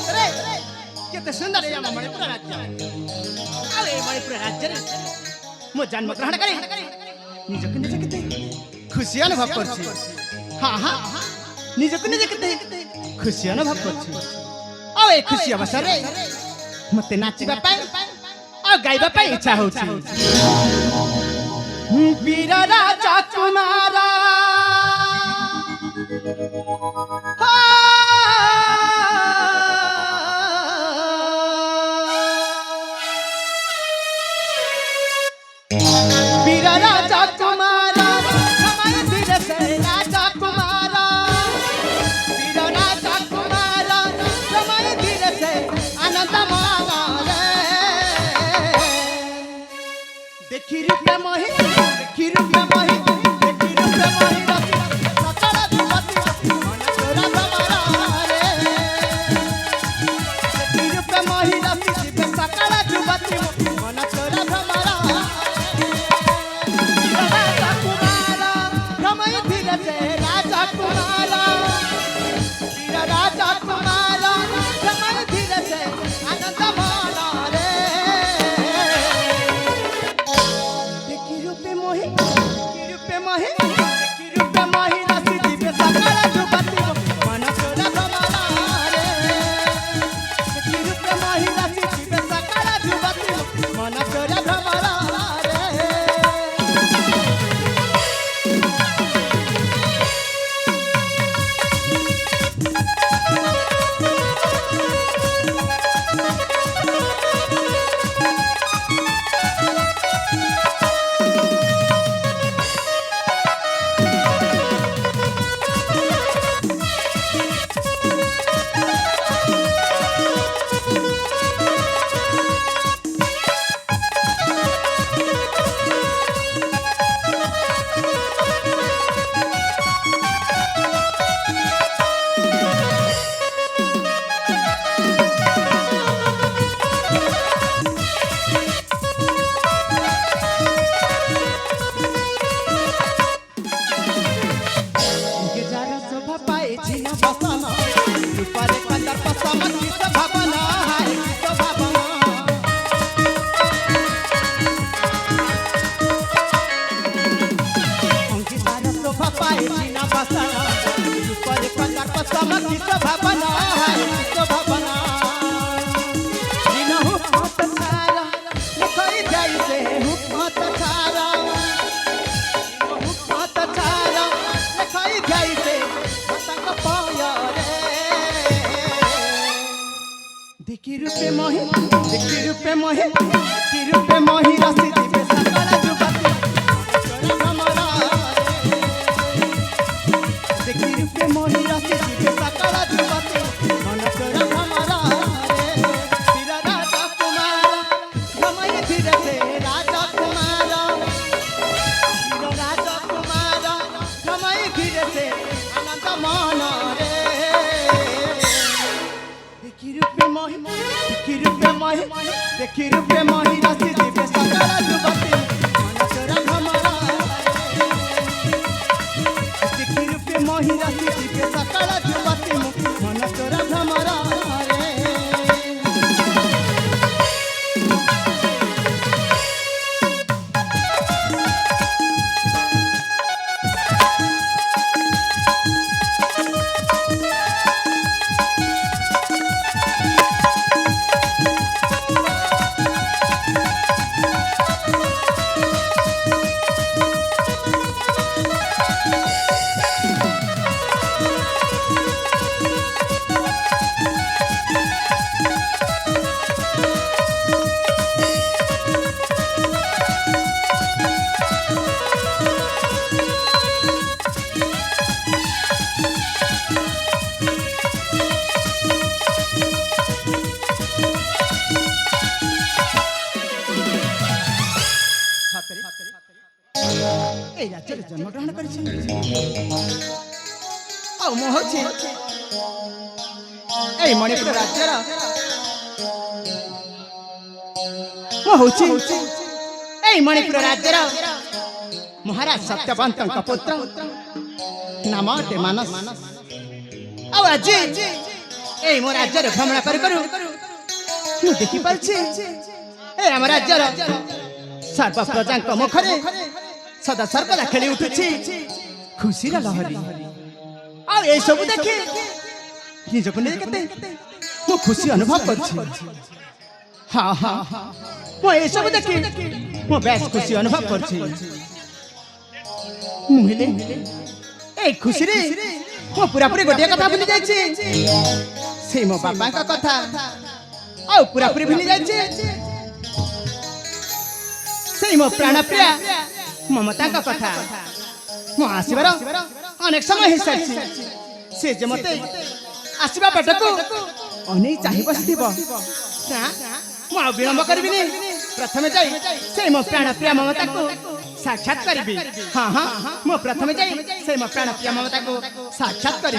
सतरे केते सुंदर है हम मणिपुर राज्य अरे मणिपुर राज्य रे मो जन्म ग्रहण करी निजक निज केते खुशी अनुभव करछि हां हां निजक निज केते खुशी अनुभव करछि आ ए खुशी अवसर रे मते नाचिबा पाई आ गाइबा पाई इच्छा होछि वीर राजा कुमारा वीर राजा कुमारा हमारे धीर से राजा कुमारा वीर राजा कुमारा हमारे धीर से आनंद माला रे देखी रूप मोहि देखी रूप मोहि देखी रूप मोहि सकल दुपति मन तोरा भवरा रे देखी रूप मोहि सकल दुपति मन तोरा भवरा राजा कुमारा वीर राजा कुमारा रमण धीर से आनंद माना रे देखी रूपे मोहि देखी रूपे मोहि रसी दिव्य सकल दुपति मन तोरा भवरा रे देखी रूपे मोहि रसी दिव्य सकल दुपति मन तोरा भवरा देखी रूपे मोहि देखी रूपे मोहि देखी रूपे मोहि रसी दिव्य सकल दुपति तोरा भवरा देखी रूपे मोहि रसी दिव्य सकल दुपति मन तोरा भवरा वीर राजा कुमारा रमण धीर से राजा कुमारा वीर राजा कुमारा रमण धीर से आनंद माना रे देखी रूपे मोहि देखी रूपे मोहि रसी दिव्य सकल दुपति मन तोरा भवरा देखी रूपे मोहि रसी दिव्य सकल दुपति मन तोरा भवरा रे राज्य जन्म ग्रहण कर मणिपुर राज्यर मणिपुर राज्यर महाराज सत्यवंत पुत्र नाम अटे मानस आज এই ମୋ ରାଜ୍ୟରେ ଭ୍ରମଣ କରୁ କରୁ ମୁଁ ଦେଖିପାରୁଛି ଏ ଆମ ରାଜ୍ୟର ସର୍ବ ପ୍ରଜାଙ୍କ ମୁଖରେ ସଦା ସର୍ବଦା ଖେଳି ଉଠୁଛି ଖୁସିର ଲହରୀ। ଆଉ ଏସବୁ ଦେଖି ନିଜକୁ ନେଇ କେତେ ମୁଁ ଖୁସି ଅନୁଭବ କରୁଛି। ହଁ ହଁ ମୁଁ ଏସବୁ ଦେଖି ମୁଁ ବେଶ ଖୁସି ଅନୁଭବ କରୁଛି। ମୁଁ ହେଲେ এই খুশিরে ମୁଁ ପୁରାପୁରି ଗୋଟିଏ କଥା ଭୁଲି ଯାଇଛି, ସେ ମୋ ବାପାଙ୍କ କଥା ଆଉ ପୁରାପୁରି ଭୁଲି ଯାଇଛି। ସେଇ ମୋ ପ୍ରାଣପ୍ରିୟା ମମତାଙ୍କ କଥା। ମୁଁ ଆସିବାର ଅନେକ ସମୟ ହେଇସାରିଛି। ସେ ଯେ ମତେ ଆସିବା ବାଟକୁ ଅନେଇ ଚାହିଁ ବସିଥିବ। ନା ମୁଁ ଆଉ ବିଳମ୍ବ କରିବିନି, ପ୍ରଥମେ ଯାଇ ସେଇ ମୋ ପ୍ରାଣପ୍ରିୟା ମମତାକୁ साक्षात करी। हाँ हाँ मो प्रथम जाई से मो प्राण प्रिय ममता को साक्षात करी।